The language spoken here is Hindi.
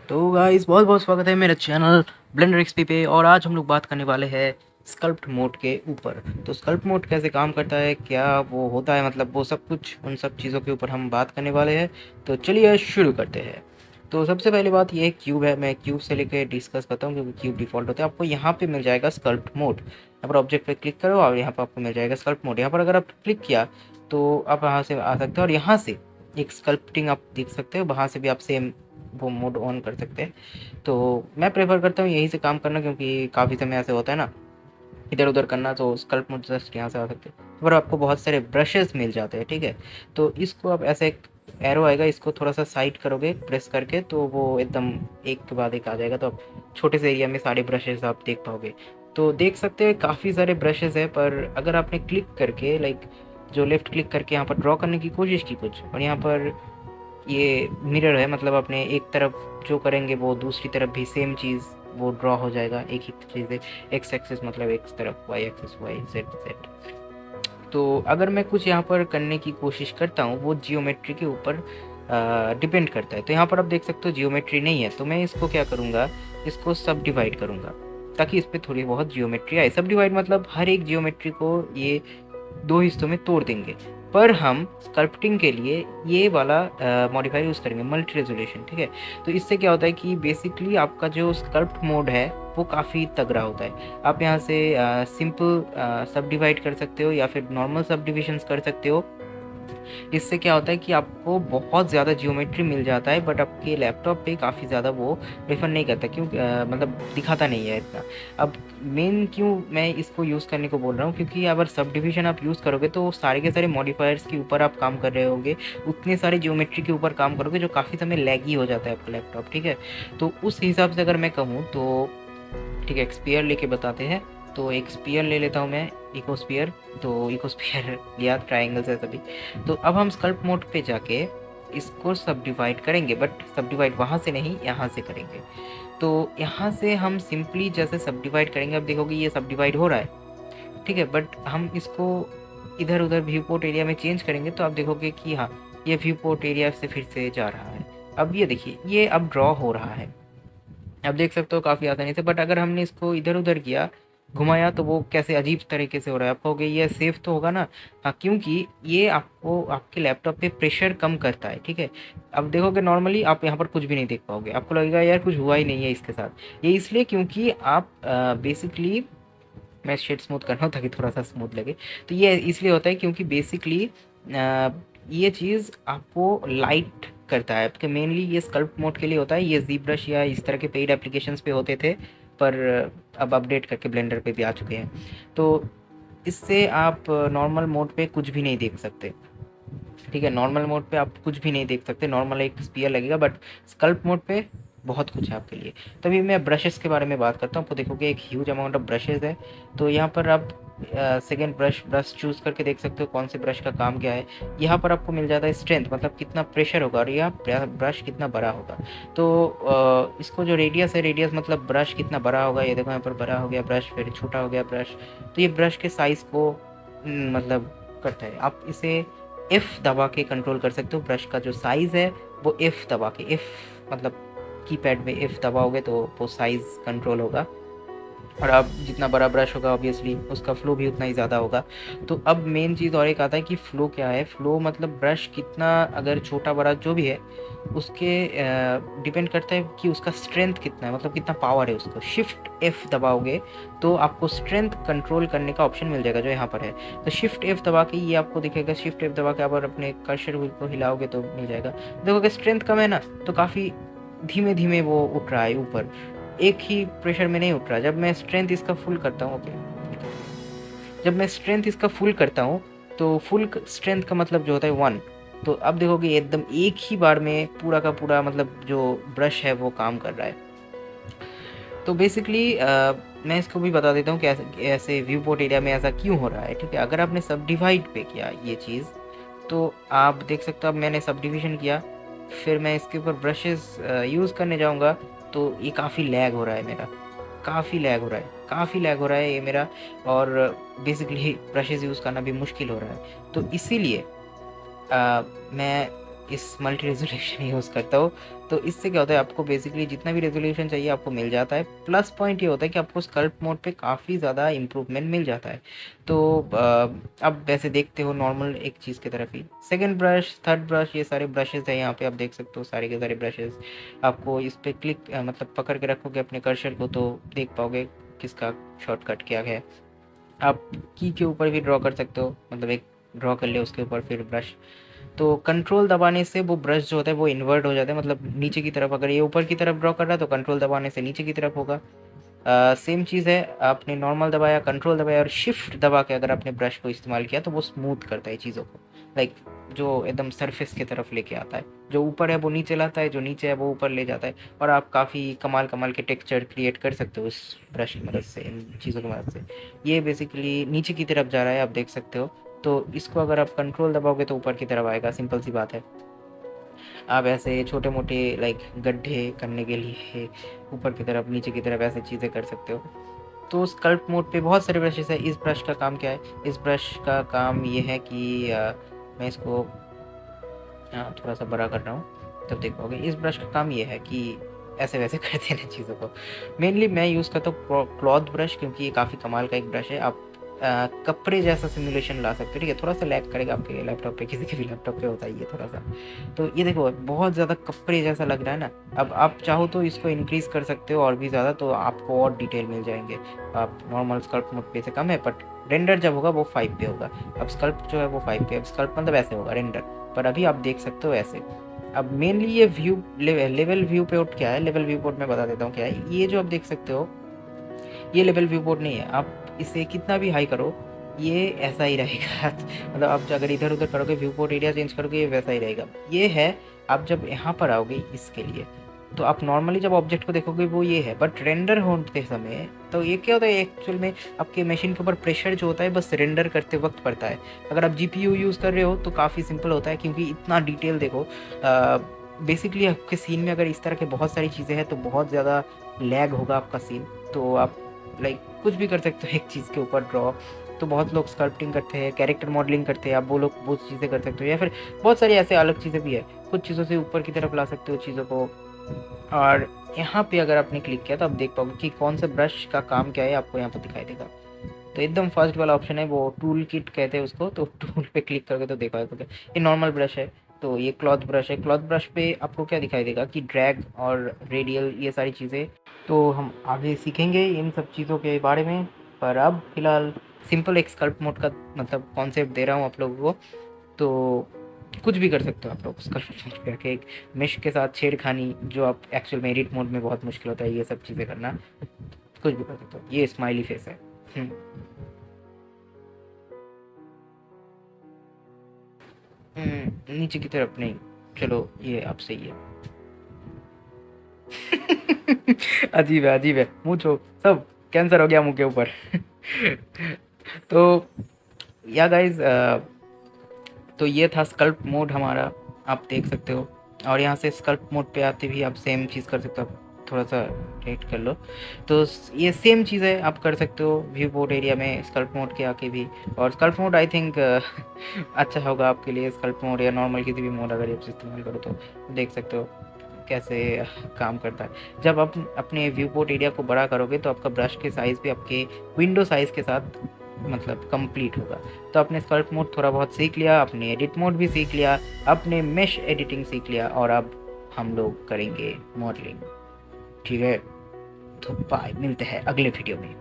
तो गाइस बहुत बहुत स्वागत है मेरे चैनल ब्लेंडर एक्सपी पे। और आज हम लोग बात करने वाले हैं स्कल्प्ट मोड के ऊपर। तो स्कल्प्ट मोड कैसे काम करता है, क्या वो होता है, मतलब वो सब कुछ, उन सब चीज़ों के ऊपर हम बात करने वाले हैं। तो चलिए शुरू करते हैं। तो सबसे पहली बात ये क्यूब है, मैं क्यूब से लेकर डिस्कस करता हूँ क्योंकि क्यूब डिफ़ॉल्ट होता है। आपको यहाँ पे मिल जाएगा स्कल्प्ट मोड। यहाँ पर ऑब्जेक्ट पे क्लिक करो और यहाँ पर आपको मिल जाएगा स्कल्प्ट मोड। यहाँ पर अगर आप क्लिक किया तो आप यहाँ से आ सकते हो और यहाँ से एक स्कल्प्टिंग आप देख सकते हो, वहाँ से भी आप सेम वो मोड ऑन कर सकते हैं। तो मैं प्रेफर करता हूँ यहीं से काम करना, क्योंकि काफ़ी समय ऐसे होता है ना इधर उधर करना। तो स्कल्प मोड जस्ट यहाँ से आ सकते हैं, पर आपको बहुत सारे ब्रशेस मिल जाते हैं, ठीक है। तो इसको आप ऐसे एक एरो आएगा, इसको थोड़ा सा साइड करोगे प्रेस करके तो वो एकदम एक के बाद एक आ जाएगा। तो आप छोटे से एरिया में सारे ब्रशेस आप देख पाओगे। तो देख सकते हैं काफ़ी सारे ब्रशेस है, पर अगर आपने क्लिक करके जो लेफ़्ट क्लिक करके यहाँ पर ड्रॉ करने की कोशिश की कुछ, और यहाँ पर ये मिरर है, मतलब अपने एक तरफ जो करेंगे वो दूसरी तरफ भी सेम चीज़ वो ड्रॉ हो जाएगा। एक ही चीज़ है, एक्स एक्सिस मतलब एक तरफ, Y axis Y, Z Z. तो अगर मैं कुछ यहाँ पर करने की कोशिश करता हूँ वो जियोमेट्री के ऊपर डिपेंड करता है। तो यहाँ पर आप देख सकते हो जियोमेट्री नहीं है, तो मैं इसको क्या करूँगा, इसको सब डिवाइड करूँगा ताकि इस पर थोड़ी बहुत जियोमेट्री आए। सब डिवाइड मतलब हर एक जियोमेट्री को ये दो हिस्सों में तोड़ देंगे। पर हम स्कल्पटिंग के लिए ये वाला मॉडिफायर यूज़ करेंगे, मल्टी रेजोल्यूशन, ठीक है। तो इससे क्या होता है कि बेसिकली आपका जो स्कल्प्ट मोड है वो काफ़ी तगड़ा होता है। आप यहाँ से सिंपल सब डिवाइड कर सकते हो या फिर नॉर्मल सब डिविजन्स कर सकते हो। इससे क्या होता है कि आपको बहुत ज़्यादा जियोमेट्री मिल जाता है, बट आपके लैपटॉप पे काफ़ी ज़्यादा वो प्रेफर नहीं करता, क्यों मतलब दिखाता नहीं है इतना। अब मेन क्यों मैं इसको यूज़ करने को बोल रहा हूँ, क्योंकि अगर सब डिविज़न आप यूज़ करोगे तो सारे के सारे मॉडिफायर्स के ऊपर आप काम कर रहे होगे, उतने सारे जियोमेट्री के ऊपर काम करोगे जो काफ़ी समय लैगी हो जाता है आपका लैपटॉप, ठीक है। तो उस हिसाब से अगर मैं कहूँ तो ठीक है, एक स्पीयर लेके बताते हैं। तो एक स्पीयर ले लेता हूँ मैं, इको स्पीयर। तो इको स्पीयर लिया, ट्राइंगल्स है सभी। तो अब हम स्कल्प मोड पे जाके इसको सब डिवाइड करेंगे, बट सब डिवाइड वहाँ से नहीं, यहाँ से करेंगे। तो यहाँ से हम सिंपली जैसे सब डिवाइड करेंगे, अब देखोगे ये सब डिवाइड हो रहा है, ठीक है। बट हम इसको इधर उधर व्यू पोर्ट एरिया में चेंज करेंगे तो आप देखोगे कि हाँ, ये व्यू पोर्ट एरिया से फिर से जा रहा है। अब ये देखिए, ये अब ड्रॉ हो रहा है, आप देख सकते हो काफ़ी आसानी से। बट अगर हमने इसको इधर उधर किया, घुमाया, तो वो कैसे अजीब तरीके से हो रहा है। आप कहोगे ये सेफ तो होगा ना? हाँ, क्योंकि ये आपको आपके लैपटॉप पे प्रेशर कम करता है, ठीक है। अब देखोगे नॉर्मली आप यहाँ पर कुछ भी नहीं देख पाओगे, आपको लगेगा यार कुछ हुआ ही नहीं है इसके साथ। ये इसलिए क्योंकि आप बेसिकली, मैं शेड स्मूथ कर रहा हूँ ताकि थोड़ा सा स्मूथ लगे। तो ये इसलिए होता है क्योंकि बेसिकली ये चीज़ आपको लाइट करता है। आपके मेनली ये स्कल्प मोड के लिए होता है। ये जी ब्रश या इस तरह के पेड एप्लीकेशंस पे होते थे, पर अब अपडेट करके ब्लेंडर पे भी आ चुके हैं। तो इससे आप नॉर्मल मोड पे कुछ भी नहीं देख सकते, ठीक है। नॉर्मल मोड पे आप कुछ भी नहीं देख सकते, नॉर्मल एक स्पीयर लगेगा, बट स्कल्प मोड पे बहुत कुछ है आपके लिए। तभी मैं ब्रशेस के बारे में बात करता हूँ। तो देखोगे एक ह्यूज अमाउंट ऑफ ब्रशेस है। तो यहाँ पर आप सेकेंड ब्रश चूज़ करके देख सकते हो कौन से ब्रश का काम क्या है। यहाँ पर आपको मिल जाता है स्ट्रेंथ, मतलब कितना प्रेशर होगा और यह ब्रश कितना बड़ा होगा। तो इसको जो रेडियस है, रेडियस मतलब ब्रश कितना बड़ा होगा। ये देखो यहाँ पर बड़ा हो गया ब्रश, फिर छोटा हो गया ब्रश। तो ये ब्रश के साइज़ को मतलब करता है। आप इसे F दबा के कंट्रोल कर सकते हो। ब्रश का जो साइज़ है वो F दबा के, F मतलब कीपैड में F दबाओगे तो वो साइज़ कंट्रोल होगा। और अब जितना बड़ा ब्रश होगा ऑब्वियसली उसका फ्लो भी उतना ही ज़्यादा होगा। तो अब मेन चीज़ और एक आता है कि फ़्लो क्या है। फ़्लो मतलब ब्रश कितना, अगर छोटा बड़ा जो भी है उसके डिपेंड करता है कि उसका स्ट्रेंथ कितना है, मतलब कितना पावर है उसको। शिफ्ट F दबाओगे तो आपको स्ट्रेंथ कंट्रोल करने का ऑप्शन मिल जाएगा जो यहाँ पर है। तो शिफ्ट F दबा के ये आपको दिखेगा। शिफ्ट F दबा के आप अपने कर्सर को हिलाओगे तो मिल जाएगा। देखोगे स्ट्रेंथ कम है ना, तो काफ़ी धीमे धीमे वो उठ रहा है ऊपर, एक ही प्रेशर में नहीं उठ रहा। जब मैं स्ट्रेंथ इसका फुल करता हूँ, जब मैं स्ट्रेंथ इसका फुल करता हूँ तो फुल स्ट्रेंथ का मतलब जो होता है 1। तो अब देखोगे एकदम एक ही बार में पूरा का पूरा, मतलब जो ब्रश है वो काम कर रहा है। तो बेसिकली मैं इसको भी बता देता हूँ कि ऐसे व्यू पोर्ट एरिया में ऐसा क्यों हो रहा है, ठीक है। अगर आपने सब डिवाइड पे किया ये चीज़, तो आप देख सकते हो अब मैंने सब डिविज़न किया, फिर मैं इसके ऊपर ब्रशेस यूज़ करने जाऊँगा तो ये काफ़ी लैग हो रहा है मेरा, काफ़ी लैग हो रहा है, काफ़ी लैग हो रहा है ये मेरा। और बेसिकली ब्रशेस यूज़ करना भी मुश्किल हो रहा है। तो इसीलिए मैं इस मल्टी रेजोल्यूशन यूज़ करता हूँ। तो इससे क्या होता है, आपको बेसिकली जितना भी रेजोल्यूशन चाहिए आपको मिल जाता है। प्लस पॉइंट ये होता है कि आपको स्कल्प मोड पे काफ़ी ज़्यादा इम्प्रूवमेंट मिल जाता है। तो अब वैसे देखते हो नॉर्मल एक चीज़ की तरफ ही, सेकंड ब्रश, थर्ड ब्रश, ये सारे ब्रशेज़ हैं यहाँ पे आप देख सकते हो, सारे के सारे ब्रशेज़। आपको इस पे क्लिक मतलब पकड़ के रखोगे अपने कर्सर को तो देख पाओगे किसका शॉर्टकट क्या है। आप की के ऊपर भी ड्रॉ कर सकते हो, मतलब एक ड्रॉ कर लिया उसके ऊपर फिर ब्रश, तो कंट्रोल दबाने से वो ब्रश जो होता है वो इन्वर्ट हो जाता है, मतलब नीचे की तरफ। अगर ये ऊपर की तरफ ड्रॉ कर रहा है तो कंट्रोल दबाने से नीचे की तरफ होगा। सेम चीज़ है, आपने नॉर्मल दबाया, कंट्रोल दबाया और शिफ्ट दबा के अगर आपने ब्रश को इस्तेमाल किया तो वो स्मूथ करता है चीज़ों को, लाइक जो एकदम सरफेस की तरफ लेके आता है। जो ऊपर है वो नीचे लाता है, जो नीचे है वो ऊपर ले जाता है। और आप काफ़ी कमाल कमाल के टेक्सचर क्रिएट कर सकते हो इस ब्रश की मदद से, इन चीज़ों की मदद से। ये बेसिकली नीचे की तरफ जा रहा है, आप देख सकते हो। तो इसको अगर आप कंट्रोल दबाओगे तो ऊपर की तरफ आएगा, सिंपल सी बात है। आप ऐसे छोटे मोटे लाइक गड्ढे करने के लिए ऊपर की तरफ नीचे की तरफ ऐसे चीज़ें कर सकते हो। तो स्कल्प मोड पे बहुत सारे ब्रशेस है। इस ब्रश का काम क्या है, इस ब्रश का काम ये है कि मैं इसको थोड़ा सा बड़ा कर रहा हूँ तब देख पाओगे। इस ब्रश का काम ये है कि ऐसे वैसे कर देना चीज़ों को। मेनली मैं यूज़ करता हूँ क्लॉथ ब्रश, क्योंकि ये काफ़ी कमाल का एक ब्रश है। आप कपड़े जैसा सिमुलेशन ला सकते हो, ठीक है। थोड़ा सा लैग करेगा आपके लैपटॉप पे, किसी के भी लैपटॉप पे होता है ये थोड़ा सा। तो ये देखो बहुत ज़्यादा कपड़े जैसा लग रहा है ना। अब आप चाहो तो इसको इंक्रीज़ कर सकते हो और भी ज़्यादा, तो आपको और डिटेल मिल जाएंगे। आप नॉर्मल स्कल्प मोड पे से कम है, बट रेंडर जब होगा वो 5 पे होगा। अब स्कल्प जो है वो 5 पे, अब स्कल्प मतलब ऐसे होगा रेंडर, पर अभी आप देख सकते हो ऐसे। अब मेनली ये व्यू लेवल व्यू पोर्ट क्या है, लेवल व्यू पोर्ट मैं बता देता हूँ क्या है। ये जो आप देख सकते हो ये लेवल व्यू पोर्ट नहीं है। आप इसे कितना भी हाई करो ये ऐसा ही रहेगा मतलब आप अगर इधर उधर करोगे, व्यू पोर्ट एरिया चेंज करोगे, ये वैसा ही रहेगा। ये है, आप जब यहाँ पर आओगे इसके लिए, तो आप नॉर्मली जब ऑब्जेक्ट को देखोगे वो ये है, बट रेंडर होते समय तो ये क्या होता है एक्चुअल में, आपके मशीन के ऊपर प्रेशर जो होता है बस रेंडर करते वक्त पड़ता है। अगर आप जीपीयू यूज़ कर रहे हो तो काफ़ी सिंपल होता है, क्योंकि इतना डिटेल देखो। बेसिकली आपके सीन में अगर इस तरह के बहुत सारी चीज़ें हैं तो बहुत ज़्यादा लैग होगा आपका सीन। तो आप लाइक कुछ भी कर सकते हो एक चीज़ के ऊपर ड्रॉ। तो बहुत लोग स्कल्पटिंग करते हैं, कैरेक्टर मॉडलिंग करते हैं, आप वो लोग वो चीज़ें कर सकते हो, या फिर बहुत सारी ऐसे अलग चीज़ें भी है। कुछ चीज़ों से ऊपर की तरफ ला सकते हो चीज़ों को। और यहाँ पे अगर आपने क्लिक किया तो आप देख पाओगे कि कौन सा ब्रश का काम क्या है, आपको यहाँ पर दिखाई देगा। तो एकदम फर्स्ट वाला ऑप्शन है वो टूल किट कहते हैं उसको, तो टूल पे क्लिक करके तो देखा है। ये नॉर्मल ब्रश है, तो ये क्लॉथ ब्रश है। क्लॉथ ब्रश पे आपको क्या दिखाई देगा कि ड्रैग और रेडियल ये सारी चीज़ें। तो हम आगे सीखेंगे इन सब चीज़ों के बारे में, पर अब फिलहाल सिंपल एक स्कल्प मोड का मतलब कॉन्सेप्ट दे रहा हूँ आप लोगों को। तो कुछ भी कर सकते हो आप लोग स्कल्प मोड पे आके, एक मेश के साथ छेड़खानी जो आप एक्चुअल में एडिट मोड में बहुत मुश्किल होता है ये सब चीज़ें करना, कुछ भी कर सकते हो। ये स्माइली फेस है। नीचे की तरफ नहीं, चलो ये अब सही है। अजीब है, अजीब है, मुँह छो सब कैंसर हो गया मुँह के ऊपर। तो या गाइज, तो ये था स्कल्प मोड हमारा, आप देख सकते हो। और यहाँ से स्कल्प मोड पे आते भी आप सेम चीज़ कर सकते हो। आप थोड़ा सा रेट कर लो, तो ये सेम चीज़ है, आप कर सकते हो व्यू पोर्ट एरिया में स्कल्प मोड के आके भी। और स्कल्प मोड आई थिंक अच्छा होगा आपके लिए, स्कल्प मोड या नॉर्मल किसी भी मोड अगर आप इस्तेमाल करो तो देख सकते हो कैसे काम करता है। जब आप अपने व्यू पोर्ट एरिया को बड़ा करोगे तो आपका ब्रश के साइज़ भी आपके विंडो साइज़ के साथ मतलब कंप्लीट होगा। तो आपने स्कल्प मोड थोड़ा बहुत सीख लिया, आपने एडिट मोड भी सीख लिया, आपने मेश एडिटिंग सीख लिया, और अब हम लोग करेंगे मॉडलिंग, ठीक है। तो बाय, मिलते हैं अगले वीडियो में।